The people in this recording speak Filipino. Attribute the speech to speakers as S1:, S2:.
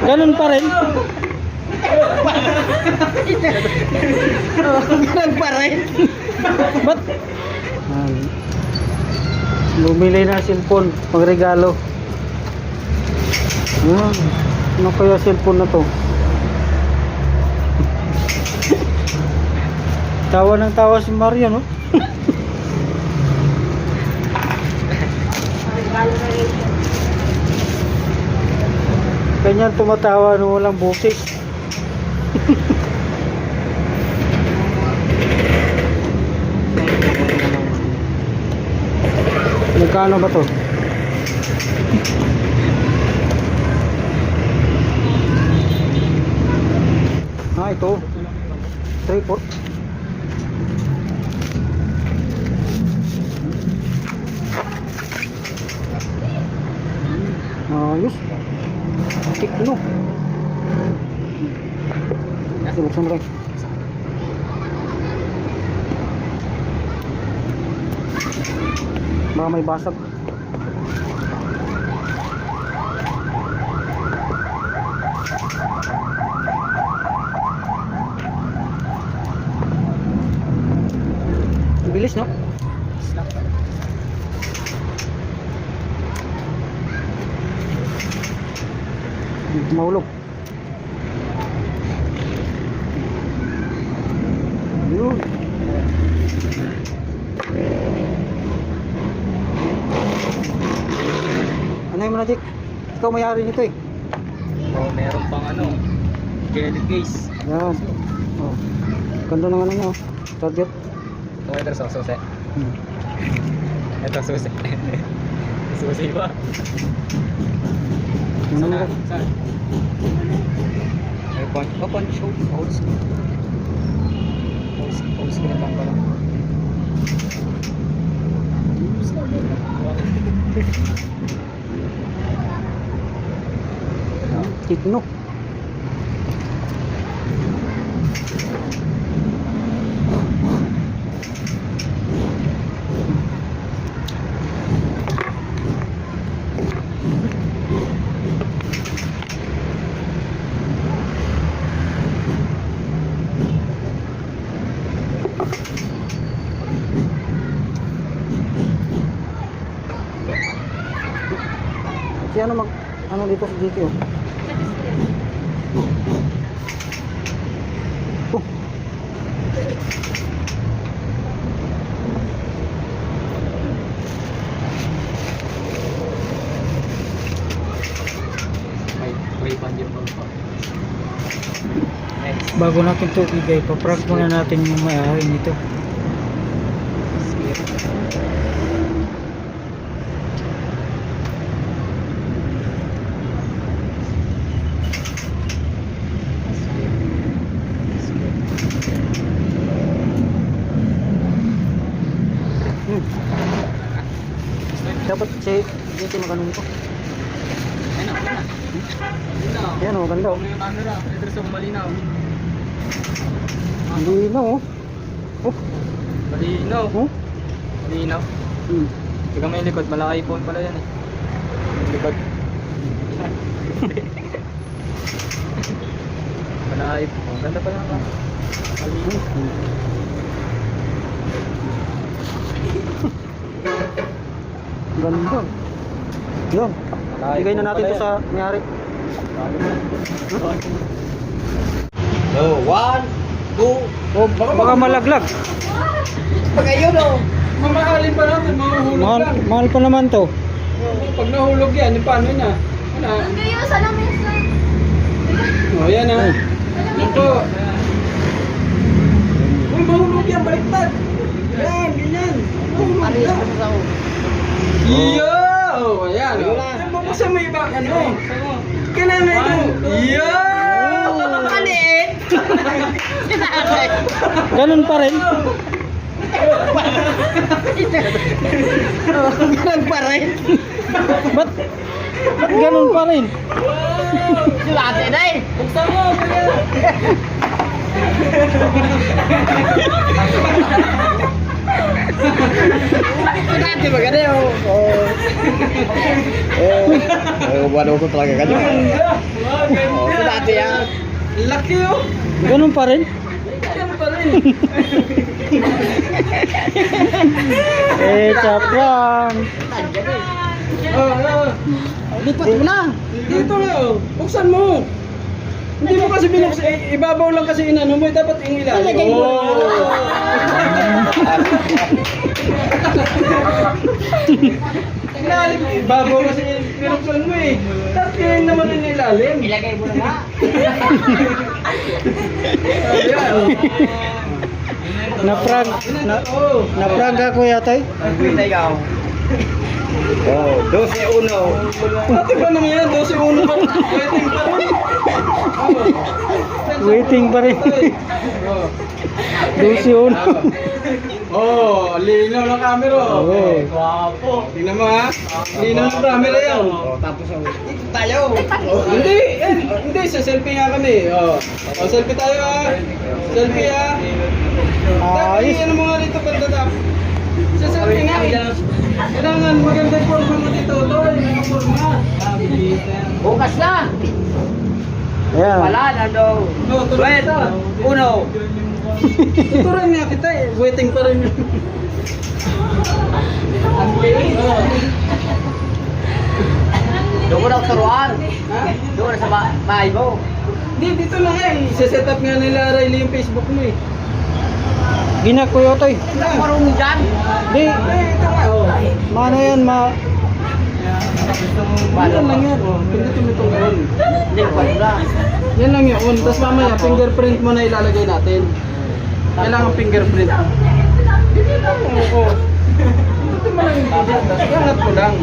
S1: Ganun pa rin.
S2: Ganun pa rin.
S1: Ba't? Bumili na cellphone, pangregalo. Ano kaya cellphone na to? Tawa ng tawa si Mario, no? Ganyan tumatawa nung walang bukis. Magkano ba to? Ito 3-4. Ayos. Tikno. Buksan mo rin. Baka may basag. Bilis, no? Mahulog. Yun. Ano yung mga Jack? Ikaw may-ari nito eh.
S2: Oh, meron pang ano, jelly case.
S1: Yan. Oh. Ganda ng ano niya. Charger.
S2: Ito sa susi. Ito susi. Susi ba?
S1: Ano na?
S2: Saan? May punch show. Old school. Old school na lang pala.
S1: Tikno. Si ano ano dito sa GT oh.
S2: May panjang pa.
S1: Bago natin ito ibigay, paprank muna natin yung may-ari nito. Dapat si dito magano ko. Yan oh, ganda oh.
S2: Yung camera, ito sa malinaw.
S1: Malinaw oh. Oh.
S2: Malinaw.
S1: Oh.
S2: Malinaw. Tika may likod, malaki iPhone pala yan eh. Likod. Malaki iPhone. Ganda pala ka. Malinaw.
S1: Ganda. Yan. Bigay na natin to sa may-ari.
S2: So, 1, 2.
S1: Oh, baka malaglag.
S2: Pag ayun o. Mamahalin pa natin, mahuhulog
S1: Mahal,
S2: lang.
S1: mahal pa naman to.
S2: Pag nahulog yan, paano na? Wala.
S3: Ngayon sa lamesa.
S2: O, yan ah. Ito. Uy, mahulog yan, baliktad. Yan, ganyan. Mahulog yan. Iyo! O, ayan. Buksan mo iba, ano? Kailangan ito. Iyo! Kalit!
S1: Ganun pa rin.
S2: Ganun pa rin.
S1: Ba't ganun pa rin?
S2: Sulate na eh. Buksan mo.
S3: Dati ba ganyan? Wala ko talaga ganyan. Dati yan.
S2: Laki oh.
S1: Ganun pa rin.
S2: Yan pa rin.
S1: It's a prank.
S3: Lipat mo na.
S2: Dito nga oh. Buksan mo. Hindi mo kasi binuksan. Ibabaw lang kasi inano mo. Dapat yung ilalim.
S3: Ilagay mo.
S2: Ilalim. Ibabaw kasi binuksan mo eh. Dapat yun naman yung ilalim.
S3: Ilagay mo na nga.
S2: Ayan oh.
S1: Na-prank.
S2: Oh.
S1: Na-prank ako yata eh.
S3: Ang ikaw. Oh, 12-1.
S2: Ate ba naman yan? 12-1 pa. Waiting pa rin.
S1: Waiting pa rin.
S2: Oh.
S1: 12-1.
S2: Oh, linaw ng camera.
S1: Oo.
S2: Guwapo. Tingnan mo ha. Linaw ng camera yan.
S3: Oh, tapos ang tayo.
S2: Hindi, hindi. Sa selfie nga kami. Oh, selfie tayo ha. Selfie ha. Dapat
S1: Ayos.
S2: ano mo nga dito pagdata. Sa selfie nga. Kailangan maganda yung forma mo dito. Tol, yung forma.
S3: Bukas na.
S1: Ayan.
S3: Wala na daw.
S2: No, tuloy kita.
S3: Uno.
S2: Tuturan nga kita eh. Waiting pa rin.
S3: Ang liit. Doon ko na turuan.
S2: Ha?
S3: Doon na sa bahay mo.
S2: Hindi, dito lang eh. Isa-set up nga nila Riley yung Facebook mo eh.
S1: Ginak ko yata eh.
S3: Hindi ako marunong dyan.
S1: Di,
S2: Ito nga oh.
S1: mano yan,
S2: Yan lang yan oh. Pindutin mo itong on.
S3: Hindi ko wala.
S2: Yan lang yung on. Tapos mamaya fingerprint mo na ilalagay natin. Kailangan fingerprint. Oo. Ito mo lang yung video. Tapos iangat mo lang.